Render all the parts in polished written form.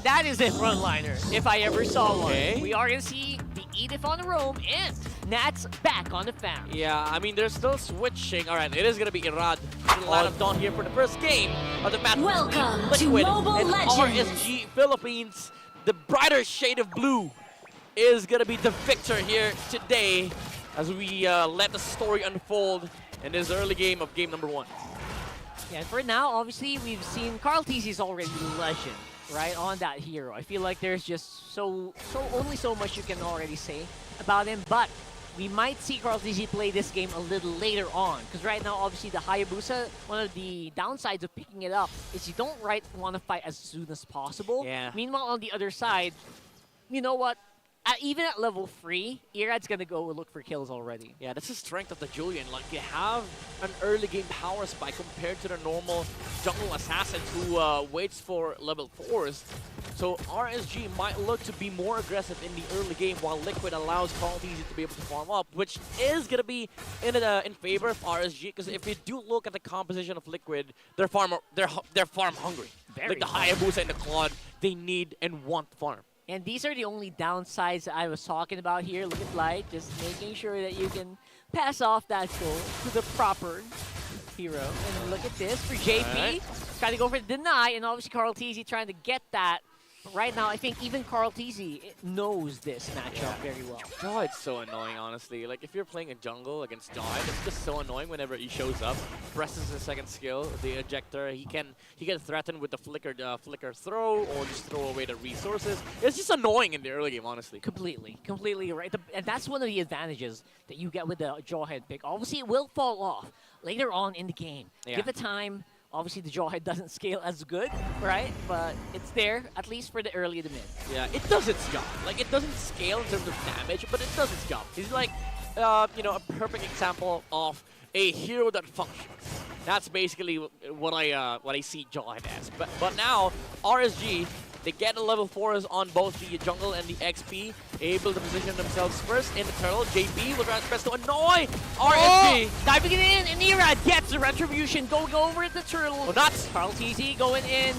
that is a frontliner, if I ever saw one. Okay. We are going to see the Edith on the roam, and Nats back on the fan. Yeah, I mean, they're still switching. All right, it is going to be Irad in the lineup down here for the first game of the match. Welcome to Liquid Mobile and Legends. RSG Philippines. The brighter shade of blue is going to be the victor here today as we let the story unfold in this early game of game number 1. Yeah, and for now, obviously, we've seen Carl TC's already legend, right, on that hero. I feel like there's just only so much you can already say about him, but we might see Carl TC play this game a little later on, because right now, obviously, the Hayabusa, one of the downsides of picking it up is you don't want to fight as soon as possible. Yeah. Meanwhile, on the other side, you know what? Even at level 3, Irad's going to go look for kills already. Yeah, that's the strength of the Julian. Like, you have an early game power spike compared to the normal jungle assassin who waits for level 4s. So RSG might look to be more aggressive in the early game while Liquid allows Call Easy to be able to farm up, which is going to be in favor of RSG, because if you do look at the composition of Liquid, they're farm hungry. Like the Hayabusa and the Claude, they need and want farm. And these are the only downsides that I was talking about here. Look at Light, just making sure that you can pass off that goal to the proper hero. And look at this for JP. Right. Trying to go for the deny, and obviously Carl TZ trying to get that. But right now, I think even Carl TZ knows this matchup very well. Jawhead's so annoying, honestly. Like, if you're playing a jungle against Jawhead, it's just so annoying whenever he shows up, presses his second skill, the ejector. He can threaten with the flicker throw, or just throw away the resources. It's just annoying in the early game, honestly. Completely right. And that's one of the advantages that you get with the Jawhead pick. Obviously, it will fall off later on in the game. Yeah. Give it time. Obviously, the Jawhead doesn't scale as good, right? But it's there, at least for the early to mid. Yeah, it does its job. Like, it doesn't scale in terms of damage, but it does its job. He's like, you know, a perfect example of a hero that functions. That's basically what I see Jawhead as. But now, RSG, they get the level 4s on both the jungle and the XP, able to position themselves first in the turtle. JP will try to press to annoy RSG. Oh, diving it in, and Irad gets the retribution, going over at the turtle. Oh, nuts! Carl TZ going in,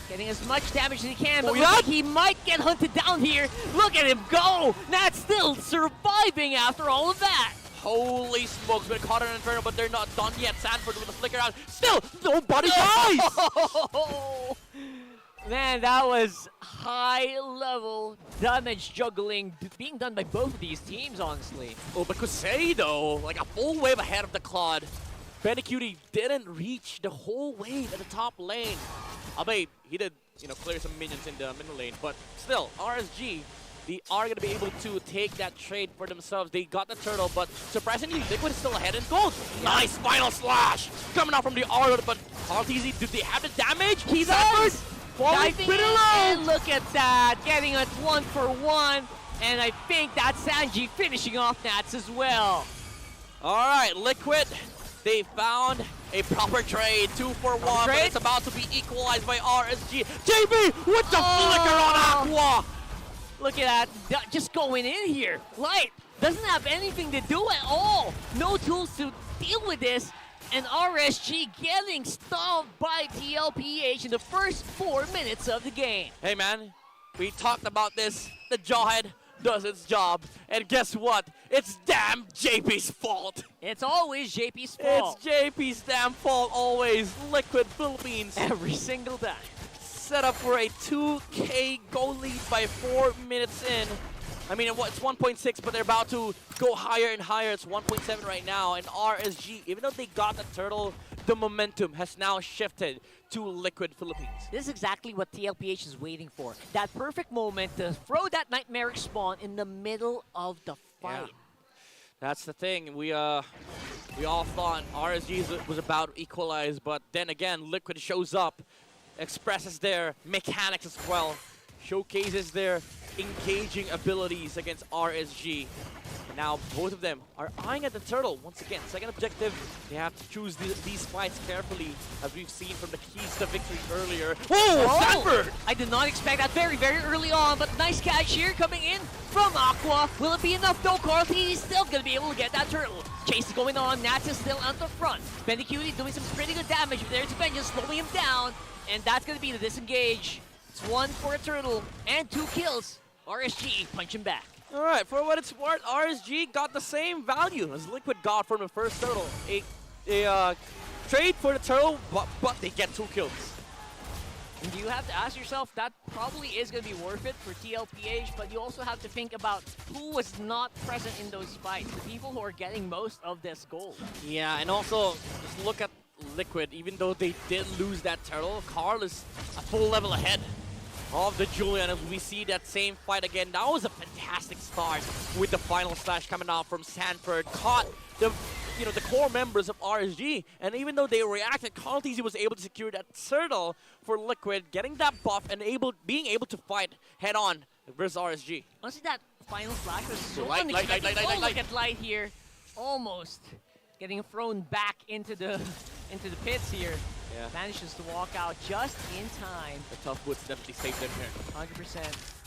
getting as much damage as he can, but Oh, looks like he might get hunted down here. Look at him go! Nat's still surviving after all of that. Holy smokes, been caught in an inferno, but they're not done yet. Sanford with the flicker out. Still, nobody dies! Man, that was high-level damage juggling being done by both of these teams, honestly. Oh, but Kusei, though, like a full wave ahead of the Claude. Benny didn't reach the whole wave at the top lane. Albeit, he did, you know, clear some minions in the middle lane. But still, RSG, they are going to be able to take that trade for themselves. They got the turtle, but surprisingly, Liquid is still ahead in gold. Yeah. Nice final slash coming out from the Aura, but RTZ, did they have the damage? He does! Falling Diving pretty in, low! and look at that, getting a 1-for-1, and I think that's Sanji finishing off Nats as well. All right, Liquid, they found a proper trade, 2-for-1, but it's about to be equalized by RSG. JB with the flicker on Aqua! Look at that, just going in here. Light doesn't have anything to do at all. No tools to deal with this. And RSG getting stomped by TLPH in the first 4 minutes of the game. Hey man, we talked about this. The Jawhead does its job. And guess what? It's damn JP's fault. It's always JP's fault. It's JP's damn fault always. Liquid Philippines. Every single time. Set up for a 2K goal lead by 4 minutes in. I mean, it's 1.6, but they're about to go higher and higher. It's 1.7 right now, and RSG, even though they got the turtle, the momentum has now shifted to Liquid Philippines. This is exactly what TLPH is waiting for. That perfect moment to throw that nightmaric spawn in the middle of the fight. Yeah. That's the thing. We all thought RSG was about to equalize, but then again, Liquid shows up, expresses their mechanics as well, showcases their engaging abilities against RSG. And now both of them are eyeing at the turtle. Once again, second objective, they have to choose these fights carefully, as we've seen from the keys to victory earlier. Oh, Sanford! I did not expect that very early on, but nice catch here coming in from Aqua. Will it be enough though? Carl T is still going to be able to get that turtle. Chase is going on, Nats is still at the front. Benny doing some pretty good damage, but there's Vengeance slowing him down, and that's going to be the disengage It's 1 for a turtle and 2 kills. RSG punching back. All right, for what it's worth, RSG got the same value as Liquid got from the first turtle. A trade for the turtle, but they get 2 kills. And you have to ask yourself, that probably is going to be worth it for TLPH, but you also have to think about who was not present in those fights, the people who are getting most of this gold. Yeah, and also, just look at Liquid. Even though they did lose that turtle, Carl is a full level ahead of the Julian as we see that same fight again. That was a fantastic start with the final slash coming out from Sanford. Caught the the core members of RSG, and even though they reacted, Carl TZ was able to secure that turtle for Liquid, getting that buff and being able to fight head on versus RSG. Honestly, that final flash was so Light. Look at Light here, almost getting thrown back into the pits here. Yeah. Manages to walk out just in time. The tough boots definitely saved them here. 100%.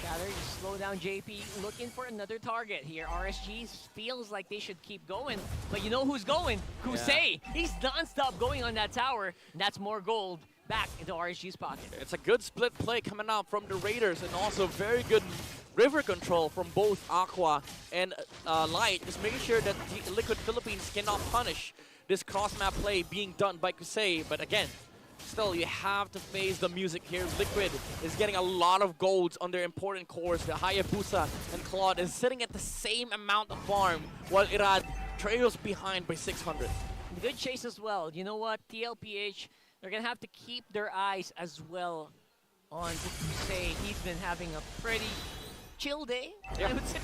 Shatter, you slow down JP, looking for another target here. RSG feels like they should keep going, but you know who's going? Kusei. Yeah. He's non-stop going on that tower, and that's more gold back into RSG's pocket. It's a good split play coming out from the Raiders, and also very good river control from both Aqua and Light, just making sure that the Liquid Philippines cannot punish this cross-map play being done by Kusei. But again, still, you have to face the music here. Liquid is getting a lot of golds on their important cores. The Hayabusa and Claude is sitting at the same amount of farm, while Irad trails behind by 600. Good chase as well. You know what? TLPH, they're going to have to keep their eyes as well on Kusei. He's been having a pretty chill day, I would say.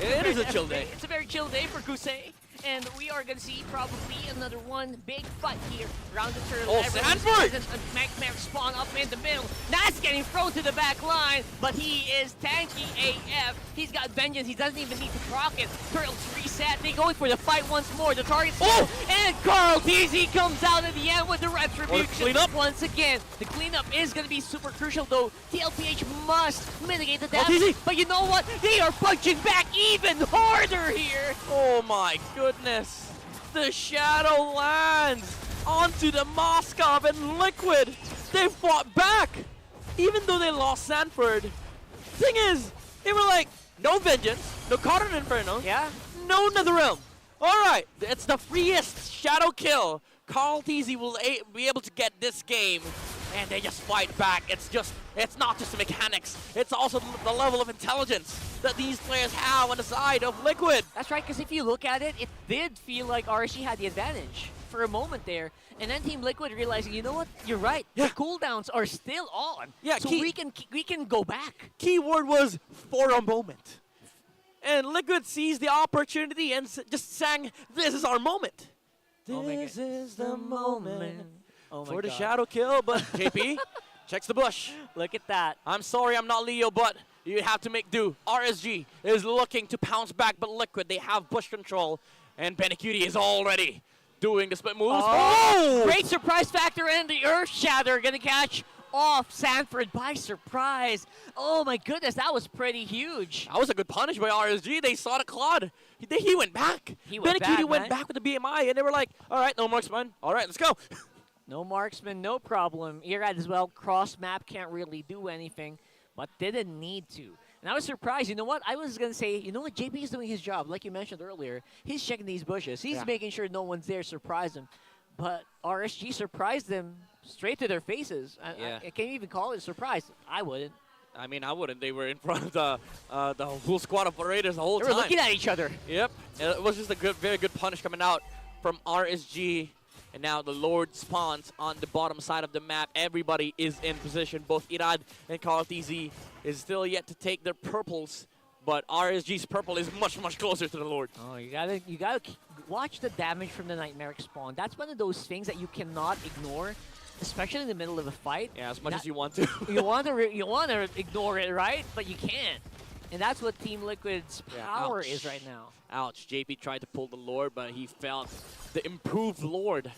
It is a chill day. It's a very chill day for Kusei. And we are going to see probably another one big fight here around the turtle. Oh, Sanford! Magmar spawn up in the middle. That's getting thrown to the back line, but he is tanky AF. He's got vengeance. He doesn't even need to proc it. Turtles reset. They going for the fight once more. The target's and Carl TZ comes out at the end with the retribution. Cleanup once again. The cleanup is going to be super crucial, though. TLPH must mitigate the damage. But you know what? They are punching back even harder here. Oh my goodness. The shadow lands onto the Moskov and Liquid. They fought back. Even though they lost Sanford. Thing is, they were like, no vengeance, no Cotton Inferno, no Netherrealm. Alright, it's the freest shadow kill. Carl TZ will be able to get this game. And they just fight back. It's not just the mechanics. It's also the level of intelligence that these players have on the side of Liquid. That's right, because if you look at it, it did feel like RSG had the advantage for a moment there. And then Team Liquid realizing, you know what, you're right. The cooldowns are still on. Yeah, so we can go back. Keyword was for a moment. And Liquid seized the opportunity and just sang, "This is our moment." This is the moment. For the shadow kill, but JP checks the bush. Look at that. I'm sorry, I'm not Leo, but you have to make do. RSG is looking to pounce back, but Liquid, they have bush control, and Benecutie is already doing the split moves. Oh! Great surprise factor, and the Earth Shatter gonna catch off Sanford by surprise. Oh my goodness, that was pretty huge. That was a good punish by RSG. They saw the Claude. He went back. Benecutie went back with the BMI, and they were like, all right, no marksman. All right, let's go. No marksman, no problem. Irad as well, cross map, can't really do anything, but didn't need to. And I was surprised. You know what? I was going to say, you know what? JP is doing his job. Like you mentioned earlier, he's checking these bushes. He's making sure no one's there, surprise them. But RSG surprised them straight to their faces. I can't even call it a surprise. I wouldn't. I mean, I wouldn't. They were in front of the whole squad of Raiders the whole time. They were looking at each other. Yep. It was just a very good punish coming out from RSG. And now the Lord spawns on the bottom side of the map. Everybody is in position. Both Irad and Carl TZ is still yet to take their purples, but RSG's purple is much closer to the Lord. Oh, you gotta watch the damage from the Nightmaric spawn. That's one of those things that you cannot ignore, especially in the middle of a fight. Yeah, as much as you want to. you want to ignore it, right? But you can't. And that's what Team Liquid's power is right now. Ouch. JP tried to pull the Lord, but he felt the improved Lord.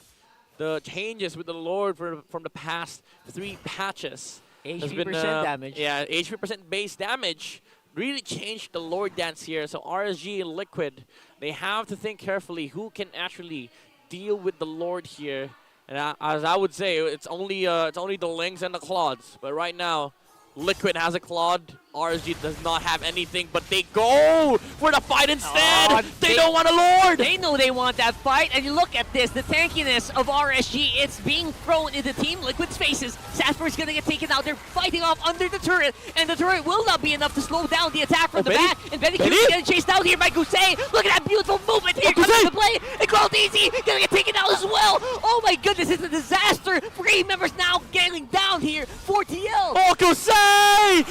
The changes with the Lord from the past 3 patches. HP percent damage. Yeah, HP percent base damage really changed the Lord dance here. So RSG and Liquid, they have to think carefully who can actually deal with the Lord here. And as I would say, it's only the Lings and the Claudes. But right now, Liquid has a Claude. RSG does not have anything, but they go for the fight instead. They don't want a Lord. They know they want that fight, and you look at this, the tankiness of RSG, it's being thrown into Team Liquid's faces. Sasper's gonna get taken out. They're fighting off under the turret, and the turret will not be enough to slow down the attack from the back. And Benny is getting chased out here by Gusei. Look at that beautiful movement here coming into play. And Easy gonna get taken out as well. Oh my goodness, it's a disaster. 3 members now getting down here for TL. Oh, Gusei!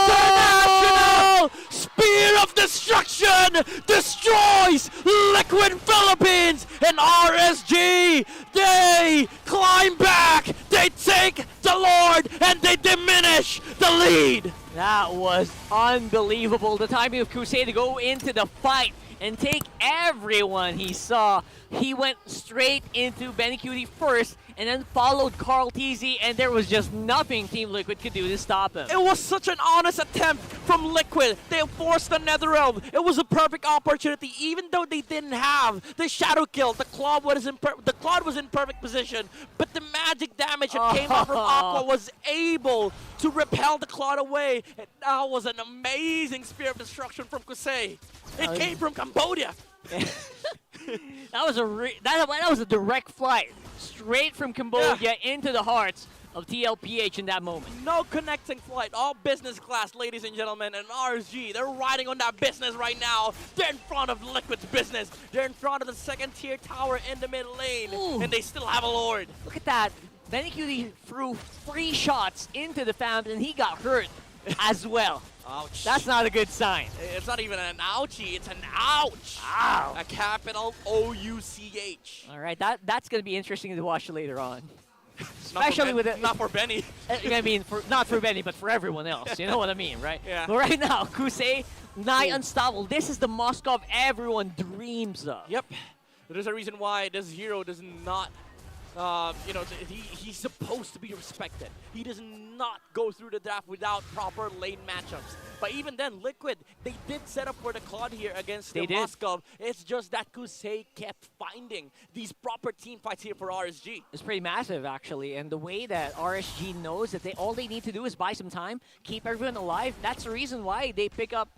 The International Spear of Destruction destroys Liquid Philippines, and RSG, they climb back, they take the Lord, and they diminish the lead. That was unbelievable. The timing of Crusade to go into the fight and take everyone he saw. He went straight into Benny Cutie first and then followed Carl TZ, and there was just nothing Team Liquid could do to stop him. It was such an honest attempt from Liquid. They forced the Netherrealm. It was a perfect opportunity, even though they didn't have the shadow kill. The Claude was in perfect position, but the magic damage that came out from Aqua was able to repel the Claude away. And that was an amazing Spear of Destruction from Kusei. It came from Cambodia. That was a direct flight straight from Cambodia into the hearts of TLPH in that moment. No connecting flight, all business class, ladies and gentlemen, and RSG, they're riding on that business right now. They're in front of Liquid's business. They're in front of the second tier tower in the mid lane, and they still have a Lord. Look at that. Benny Cutie threw 3 shots into the fountain, and he got hurt as well. Ouch. That's not a good sign. It's not even an ouchie, it's an ouch. Ow. A capital O-U-C-H. All right, that's going to be interesting to watch later on. Especially with it. Not for Benny. I mean, not for Benny, but for everyone else. You know what I mean, right? Yeah. But right now, Kusei, nigh unstoppable. This is the Moskov everyone dreams of. Yep. There's a reason why this hero does not, he's supposed to be respected. He does not go through the draft without proper lane matchups. But even then, Liquid, they did set up for the Claude here against the Moskov. It's just that Kusei kept finding these proper team fights here for RSG. It's pretty massive, actually. And the way that RSG knows that all they need to do is buy some time, keep everyone alive, that's the reason why they pick up,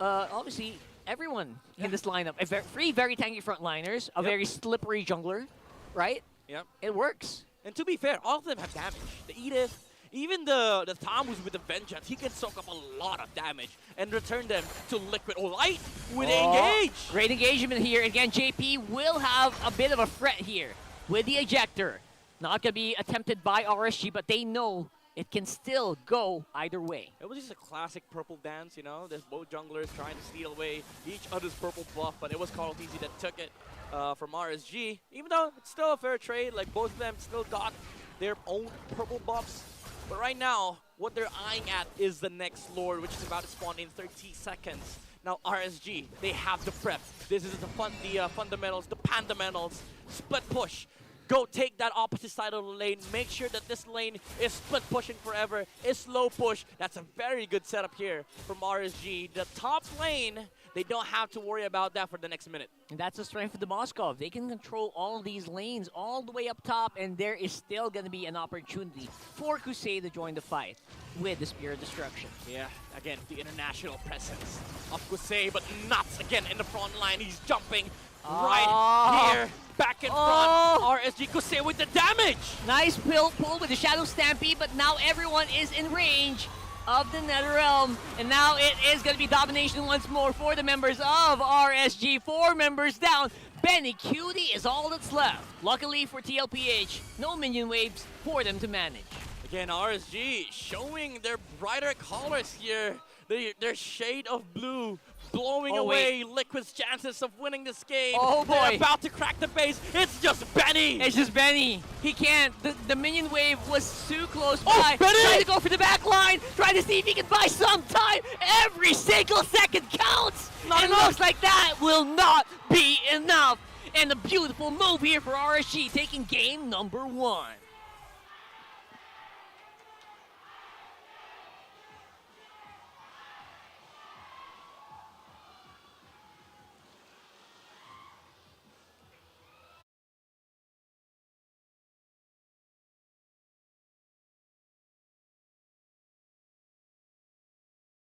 obviously, everyone in this lineup. 3 very tanky frontliners, a very slippery jungler, right? Yep. It works. And to be fair, all of them have damage. The Edith, even the Tom who's with the Vengeance, he can soak up a lot of damage and return them to Liquid Light with Engage. Great engagement here. Again, JP will have a bit of a threat here with the ejector. Not going to be attempted by RSG, but they know it can still go either way. It was just a classic purple dance, you know? There's both junglers trying to steal away each other's purple buff, but it was Carl TZ that took it from RSG. Even though it's still a fair trade, like both of them still got their own purple buffs. But right now, what they're eyeing at is the next Lord, which is about to spawn in 30 seconds. Now RSG, they have the prep. This is the fundamentals, the pandamentals. Split push. Go take that opposite side of the lane. Make sure that this lane is split pushing forever. Is slow push. That's a very good setup here from RSG. The top lane, they don't have to worry about that for the next minute. And that's the strength of the Moskov. They can control all these lanes all the way up top, and there is still going to be an opportunity for Kusei to join the fight with the Spear of Destruction. Yeah, again, the international presence of Kusei, but nuts again in the front line. He's jumping right here, back in front. RSG Kusei with the damage. Nice pull with the Shadow Stampede, but now everyone is in range of the Netherrealm, and now it is going to be domination once more for the members of RSG. 4 members down. Benny Cutie is all that's left. Luckily for TLPH, no minion waves for them to manage. Again, RSG showing their brighter colors here. Their shade of blue blowing away Liquid's chances of winning this game. Oh boy. They're about to crack the base. It's just Benny. It's just Benny. He can't. The minion wave was too close by. Benny! Trying to go for the back line. Trying to see if he can buy some time. Every single second counts. Not and enough. looks like that will not be enough. And a beautiful move here for RSG, taking game number 1.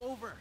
over.